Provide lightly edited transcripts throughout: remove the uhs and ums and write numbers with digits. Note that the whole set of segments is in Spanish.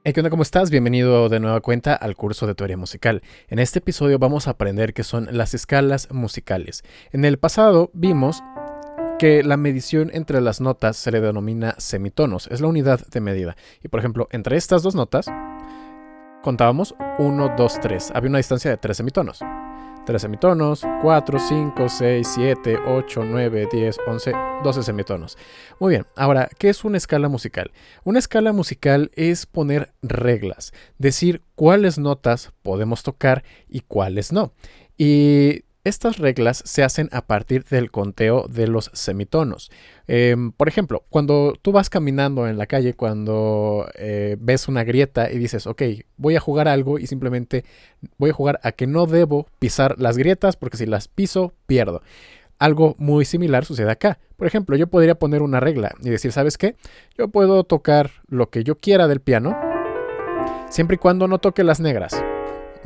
Hey, ¿qué onda? ¿Cómo estás? Bienvenido de nueva cuenta al curso de teoría musical. En este episodio vamos a aprender qué son las escalas musicales. En el pasado vimos que la medición entre las notas se le denomina semitonos, es la unidad de medida. Y por ejemplo, entre estas dos notas contábamos uno, 2, 3. Había una distancia de 3 semitonos. 3 semitonos, 4, 5, 6, 7, 8, 9, 10, 11, 12 semitonos. Muy bien, ahora, ¿qué es una escala musical? Una escala musical es poner reglas, decir cuáles notas podemos tocar y cuáles no. Y estas reglas se hacen a partir del conteo de los semitonos. Por ejemplo, cuando tú vas caminando en la calle, cuando ves una grieta y dices, ok, voy a jugar algo y simplemente voy a jugar a que no debo pisar las grietas porque si las piso, pierdo. Algo muy similar sucede acá. Por ejemplo, yo podría poner una regla y decir, ¿sabes qué? Yo puedo tocar lo que yo quiera del piano siempre y cuando no toque las negras.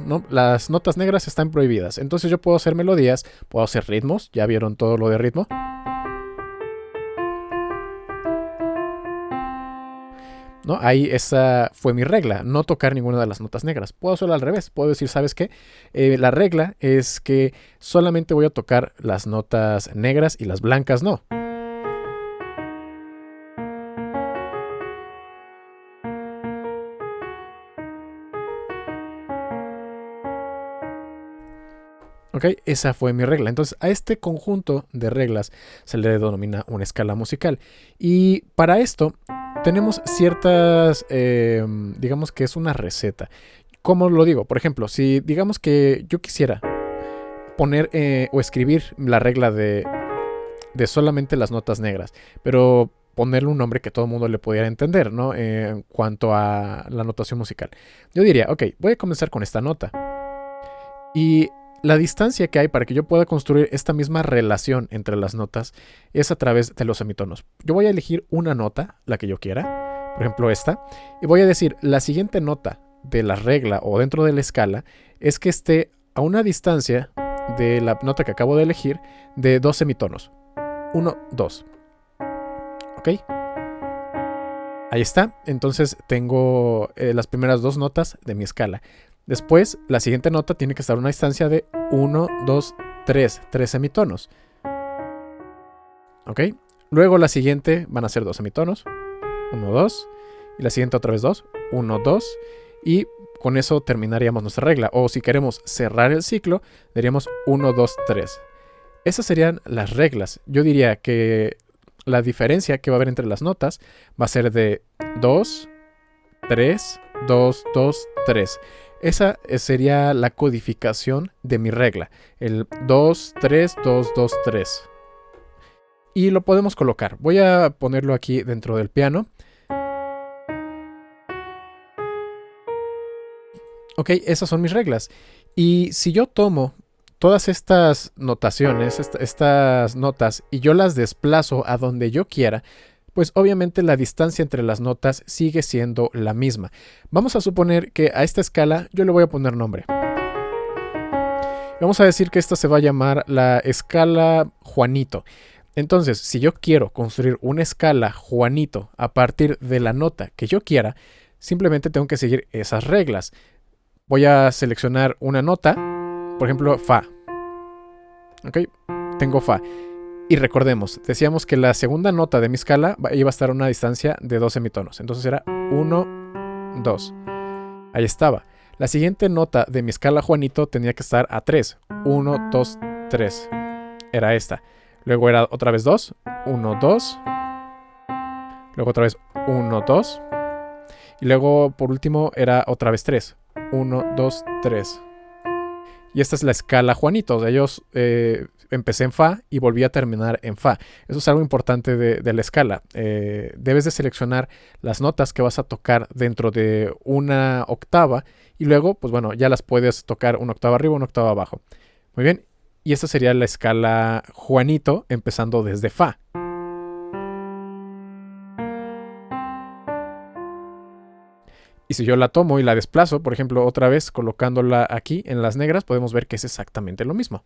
No, las notas negras están prohibidas. Entonces yo puedo hacer melodías, puedo hacer ritmos. ¿Ya vieron todo lo de ritmo? ¿No? Ahí esa fue mi regla, no tocar ninguna de las notas negras. Puedo hacerlo al revés, puedo decir, ¿sabes qué? La regla es que solamente voy a tocar las notas negras y las blancas no. ¿Ok? Esa fue mi regla. Entonces, a este conjunto de reglas se le denomina una escala musical. Y para esto tenemos ciertas, digamos que es una receta. ¿Cómo lo digo? Por ejemplo, si digamos que yo quisiera poner o escribir la regla de solamente las notas negras, pero ponerle un nombre que todo el mundo le pudiera entender, ¿no? En cuanto a la notación musical. Yo diría, ok, voy a comenzar con esta nota. Y la distancia que hay para que yo pueda construir esta misma relación entre las notas es a través de los semitonos. Yo voy a elegir una nota, la que yo quiera, por ejemplo esta, y voy a decir la siguiente nota de la regla o dentro de la escala es que esté a una distancia de la nota que acabo de elegir de 2 semitonos. 1, 2. ¿Ok? Ahí está. Entonces tengo las primeras dos notas de mi escala. Después, la siguiente nota tiene que estar a una distancia de 1, 2, 3. 3 semitonos. ¿Ok? Luego la siguiente van a ser 2 semitonos. 1, 2. Y la siguiente otra vez 2. 1, 2. Y con eso terminaríamos nuestra regla. O si queremos cerrar el ciclo, diríamos 1, 2, 3. Esas serían las reglas. Yo diría que la diferencia que va a haber entre las notas va a ser de 2, 3, 2, 2, 3. Esa sería la codificación de mi regla. El 2, 3, 2, 2, 3. Y lo podemos colocar. Voy a ponerlo aquí dentro del piano. Ok, esas son mis reglas. Y si yo tomo todas estas notaciones, estas notas, y yo las desplazo a donde yo quiera, pues obviamente la distancia entre las notas sigue siendo la misma. Vamos a suponer que a esta escala yo le voy a poner nombre. Vamos a decir que esta se va a llamar la escala Juanito. Entonces, si yo quiero construir una escala Juanito a partir de la nota que yo quiera, simplemente tengo que seguir esas reglas. Voy a seleccionar una nota, por ejemplo, Fa. ¿Ok? Tengo Fa. Y recordemos, decíamos que la segunda nota de mi escala iba a estar a una distancia de 2 semitonos. Entonces era 1, 2. Ahí estaba. La siguiente nota de mi escala Juanito tenía que estar a 3. 1, 2, 3. Era esta. Luego era otra vez 2. 1, 2. Luego otra vez 1, 2. Y luego por último era otra vez 3. 1, 2, 3. Y esta es la escala Juanito. O sea, yo empecé en Fa y volví a terminar en Fa. Eso es algo importante de la escala. Debes de seleccionar las notas que vas a tocar dentro de una octava y luego, pues bueno, ya las puedes tocar una octava arriba, una octava abajo. Muy bien. Y esta sería la escala Juanito empezando desde Fa. Y si yo la tomo y la desplazo, por ejemplo, otra vez colocándola aquí en las negras, podemos ver que es exactamente lo mismo.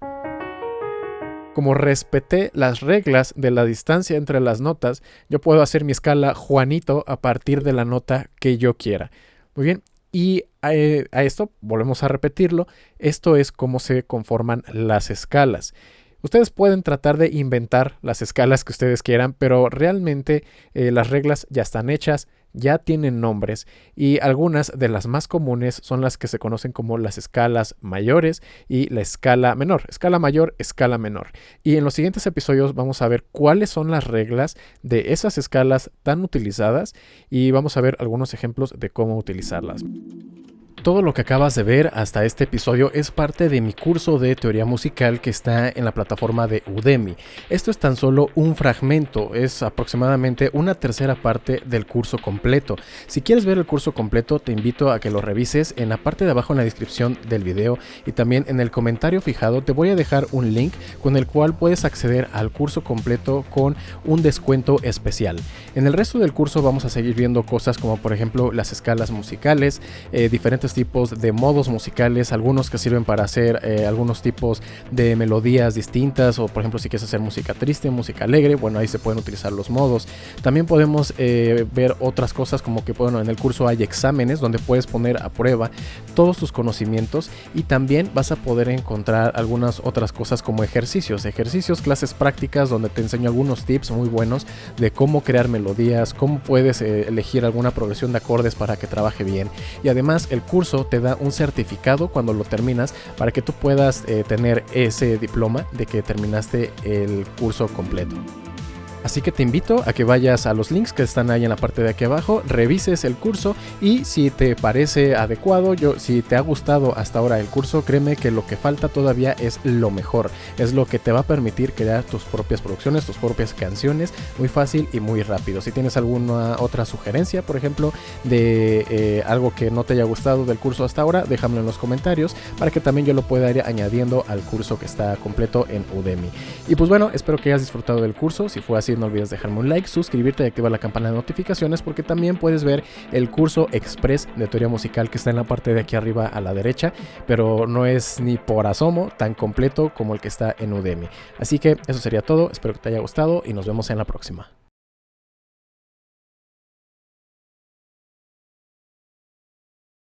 Como respeté las reglas de la distancia entre las notas, yo puedo hacer mi escala Juanito a partir de la nota que yo quiera. Muy bien. Y a esto, volvemos a repetirlo, esto es cómo se conforman las escalas. Ustedes pueden tratar de inventar las escalas que ustedes quieran, pero realmente las reglas ya están hechas, ya tienen nombres y algunas de las más comunes son las que se conocen como las escalas mayores y la escala menor, escala mayor, escala menor. Y en los siguientes episodios vamos a ver cuáles son las reglas de esas escalas tan utilizadas y vamos a ver algunos ejemplos de cómo utilizarlas. Todo lo que acabas de ver hasta este episodio es parte de mi curso de teoría musical que está en la plataforma de Udemy. Esto es tan solo un fragmento, es aproximadamente una tercera parte del curso completo. Si quieres ver el curso completo, te invito a que lo revises en la parte de abajo en la descripción del video y también en el comentario fijado te voy a dejar un link con el cual puedes acceder al curso completo con un descuento especial. En el resto del curso vamos a seguir viendo cosas como por ejemplo las escalas musicales, diferentes tipos de modos musicales, algunos que sirven para hacer algunos tipos de melodías distintas, o por ejemplo si quieres hacer música triste, música alegre, bueno, ahí se pueden utilizar los modos. También podemos ver otras cosas como que bueno, en el curso hay exámenes donde puedes poner a prueba todos tus conocimientos y también vas a poder encontrar algunas otras cosas como ejercicios, clases prácticas donde te enseño algunos tips muy buenos de cómo crear melodías, cómo puedes elegir alguna progresión de acordes para que trabaje bien. Y además el curso te da un certificado cuando lo terminas para que tú puedas tener ese diploma de que terminaste el curso completo. Así que te invito a que vayas a los links que están ahí en la parte de aquí abajo, revises el curso y si te parece adecuado, si te ha gustado hasta ahora el curso, créeme que lo que falta todavía es lo mejor. Es lo que te va a permitir crear tus propias producciones, tus propias canciones, muy fácil y muy rápido. Si tienes alguna otra sugerencia, por ejemplo, de algo que no te haya gustado del curso hasta ahora, déjamelo en los comentarios para que también yo lo pueda ir añadiendo al curso que está completo en Udemy. Y pues bueno, espero que hayas disfrutado del curso. Si fue así, no olvides dejarme un like, suscribirte y activar la campana de notificaciones porque también puedes ver el curso express de teoría musical que está en la parte de aquí arriba a la derecha, pero no es ni por asomo tan completo como el que está en Udemy. Así que eso sería todo, espero que te haya gustado y nos vemos en la próxima.